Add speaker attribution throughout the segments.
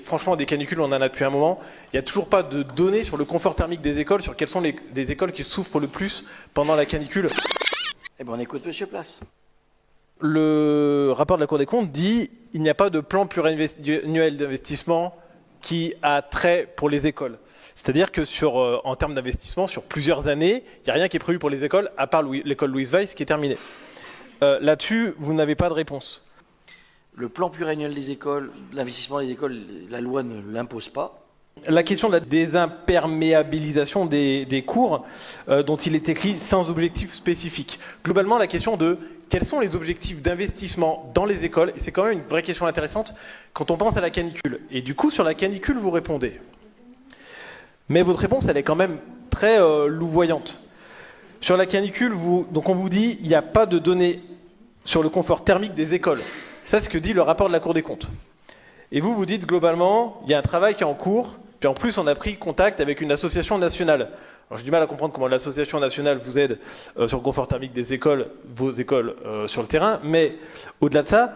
Speaker 1: Franchement, des canicules, on en a depuis un moment. Il n'y a toujours pas de données sur le confort thermique des écoles, sur quelles sont les écoles qui souffrent le plus pendant la canicule.
Speaker 2: Eh bien, on écoute Monsieur Place.
Speaker 1: Le rapport de la Cour des comptes dit qu'il n'y a pas de plan pluriannuel d'investissement qui a trait pour les écoles. C'est-à-dire que en termes d'investissement, sur plusieurs années, il n'y a rien qui est prévu pour les écoles, à part l'école Louise Weiss qui est terminée. Là-dessus, vous n'avez pas de réponse.
Speaker 2: Le plan pluriannuel des écoles, l'investissement des écoles, la loi ne l'impose pas.
Speaker 1: La question de la désimperméabilisation des cours, dont il est écrit sans objectif spécifique. Globalement, la question de quels sont les objectifs d'investissement dans les écoles, et c'est quand même une vraie question intéressante quand on pense à la canicule. Et du coup, sur la canicule, vous répondez. Mais votre réponse, elle est quand même très louvoyante. Sur la canicule, donc on vous dit qu'il n'y a pas de données sur le confort thermique des écoles. Ça, c'est ce que dit le rapport de la Cour des comptes. Et vous dites globalement, il y a un travail qui est en cours, puis en plus, on a pris contact avec une association nationale. Alors, j'ai du mal à comprendre comment l'association nationale vous aide sur le confort thermique des écoles, vos écoles sur le terrain, mais au-delà de ça,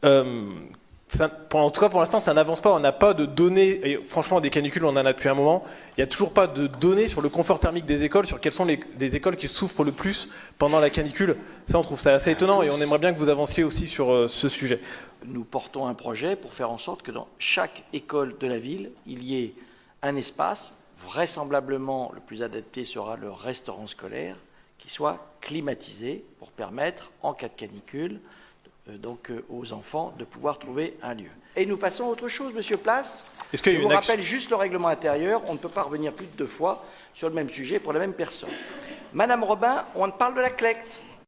Speaker 1: en tout cas pour l'instant, ça n'avance pas. On n'a pas de données, et franchement, des canicules, on en a depuis un moment. Il n'y a toujours pas de données sur le confort thermique des écoles, sur quelles sont les écoles qui souffrent le plus pendant la canicule. Ça, on trouve ça assez étonnant, et on aimerait bien que vous avanciez aussi sur ce sujet.
Speaker 2: Nous portons un projet pour faire en sorte que dans chaque école de la ville, il y ait un espace, vraisemblablement le plus adapté sera le restaurant scolaire, qui soit climatisé pour permettre, en cas de canicule, donc aux enfants de pouvoir trouver un lieu. Et nous passons à autre chose, Monsieur Place. Je vous rappelle juste le règlement intérieur, on ne peut pas revenir plus de 2 fois sur le même sujet pour la même personne. Madame Robin, on parle de la CLECT.